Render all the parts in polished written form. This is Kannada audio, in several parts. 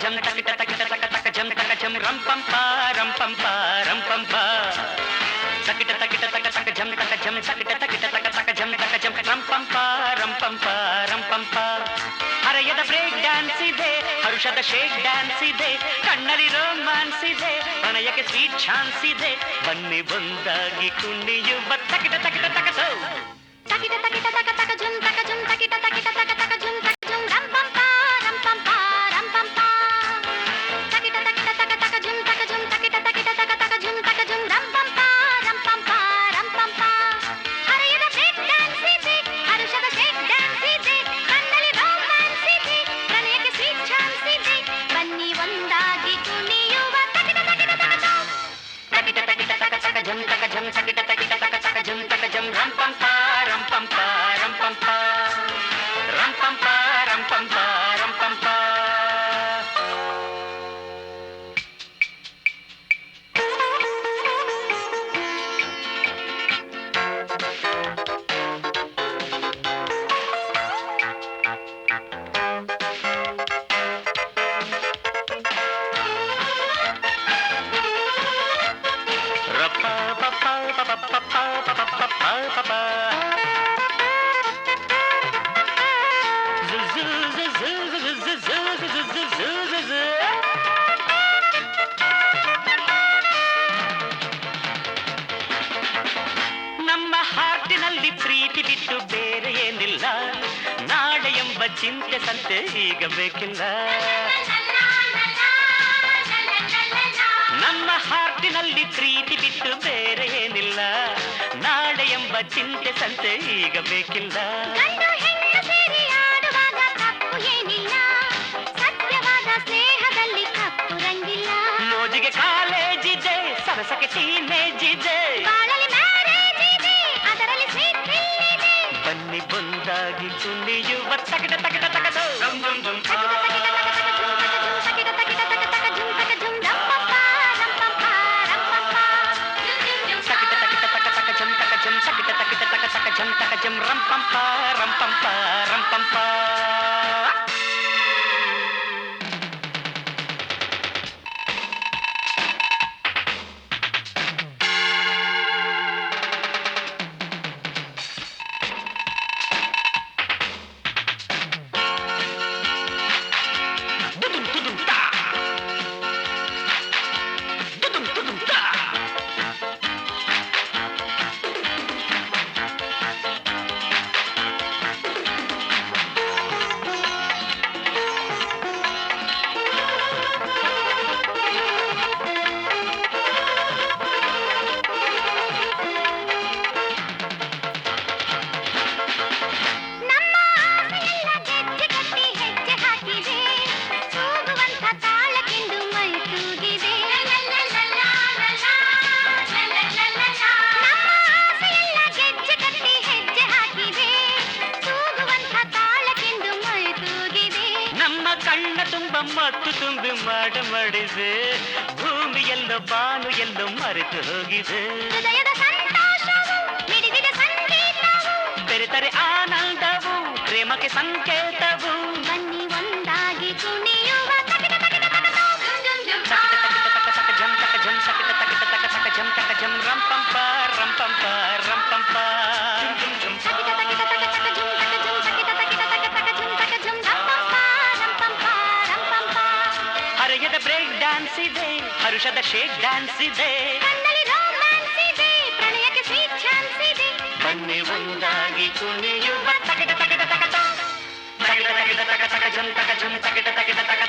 ಜಂ ತಕಿಟ ತಕಿಟ ತಕ ತಕ ಜಂ ರಂ ಪಂ ಪಾ రం ಪಂ ಪಾ రం ಪಂ ಪಾ ತಕಿಟ ತಕಿಟ ತಕ ತಕ ಜಂ ತಕಿಟ ತಕಿಟ ತಕ ತಕ ಜಂ రం ಪಂ ಪಾ రం ಪಂ ಪಾ రం ಪಂ ಪಾ ಹರೆಯದ ಬ್ರೇಕ್ ಡ್ಯಾನ್ಸ್ ಇದೆ ಹರುಷದ ಶೇಕ್ ಡ್ಯಾನ್ಸ್ ಇದೆ ಕಣ್ಣಲ್ಲಿ ರೋಮಾನ್ಸ್ ಇದೆ ಪ್ರಣಯಕ್ಕೆ ಸ್ವೀಟ್ ಚಾನ್ಸ್ ಇದೆ ಬನ್ನಿ ಬಂದಾಗಿ ಕುಣಿಯುವ ತಕಿಟ ತಕಿಟ ತಕ ತಕಿಟ ತಕಿಟ ತಕ ತಕ ಜಂ ತಕಿಟ ತಕಿಟ ತಕ ತಕ ಜಂ రం ಪಂ ಪಾ రం ಪಂ ಪಾ రం ಪಂ ಪಾ ತಕಿಟ ತಕಿಟ ತಕ ತಕ ಜಂ ತಕಿಟ ತಕಿಟ ತಕ ತಕ ಜಂ రం ಪಂ ಪಾ రం ಪಂ ಪಾ రం ಪಂ ಪಾ ಹರೆಯದ ಬ್ರೇಕ್ ಡ್ಯಾನ್ಸ್ ಇದೆ ಹರುಷದ ಶೇಕ್ ಡ್ಯಾನ್ಸ್ ಇದೆ ಕಣ್ಣಲ್ಲಿ ರೋಮಾನ್ಸ್ ಇದೆ ಪ್ರಣಯಕ್ಕೆ ಸ್ವೀಟ್ ಚಾನ್ಸ್ ಇದೆ ಬನ್ನಿ ಒಂದಾಗಿ ಕುಣಿಯುವ ತಕಿಟ ತಕಿಟ ತಕ ತಕಿಟ ತಕಿಟ ತಕ ತಕ ಜಂ ತಕಿಟ ತಕಿಟ ತಕ ತಕ ಜಂ రం ಪಂ ಪಾ రం ಪಂ ಪಾ రం ಪಂ ಪಾ రం ಪಂ ಪಾ రం ಪಂ ಪಾ రం ಪಂ ಪಾ ನಮ್ಮ ಹಾರ್ಟಿನಲ್ಲಿ ಪ್ರೀತಿ ಬಿಟ್ಟು ಬೇರೆ ಏನಿಲ್ಲ ನಾಳೆ ಎಂಬ ಚಿಂತೆ ಸಂತೆ ಈಗ ಬೇಕಿಲ್ಲ ನಮ್ಮ ಹಾರ್ಟಿನಲ್ಲಿ ಪ್ರೀತಿ ಬಿಟ್ಟು ಬೇರೆ ಏನಿಲ್ಲ ನಾಳೆ ಎಂಬ ಚಿಂತೆ ಸಂತೆ ಈಗ ಬೇಕಿಲ್ಲ ಮೋಜಿಗೆ ಕಾಲೇಜ್ ಇದೆ ಸರಸಕ್ಕೆ ಟೀನೇಜ್ ಇದೆ ಬನ್ನಿ ಬಂದಾಗಿ ಕುಣಿಯುವ ತಕಿಟ ತಕಿಟ ತಕಟ ಜಂ రం పం పా రం పం పా రం పం పా ಕಣ್ಣ ತುಂಬ ಮತ್ತು ತುಂಬಿ ಮಾಡ ಮಾಡಿದೆ ಭೂಮಿಯೆಲ್ಲೋ ಬಾನು ಎಲ್ಲೋ ಮರೆತು ಹೋಗಿದೆ ಬೆರೆತರೆ ಆನಂದವು ಪ್ರೇಮಕ್ಕೆ ಸಂಕೇತವು ಬನ್ನಿ ಒಂದಾಗಿ ಕುಣಿಯುವ ಜಂ రం పం పా రం పం పా రం పం పా ಹರೆಯದ ಬ್ರೇಕ್ ಡ್ಯಾನ್ಸ್ ಇದೆ ಹರುಷದ ಶೇಕ್ ಡ್ಯಾನ್ಸ್ ಇದೆ ಕಣ್ಣಲ್ಲಿ ರೋಮಾನ್ಸ್ ಇದೆ ಪ್ರಣಯಕ್ಕೆ ಸ್ವೀಟ್ ಚಾನ್ಸ್ ಇದೆ ಬನ್ನಿ ಒಂದಾಗಿ ಕುಣಿಯುವ ತಕಿಟ ತಕಿಟ ತಕ ತಕಿಟ ತಕಿಟ ತಕ ತಕ ಜಂ ತಕಿಟ ತಕಿಟ ತಕ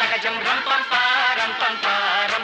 ತಕ ಜಂ రం పం పా రం పం పా రం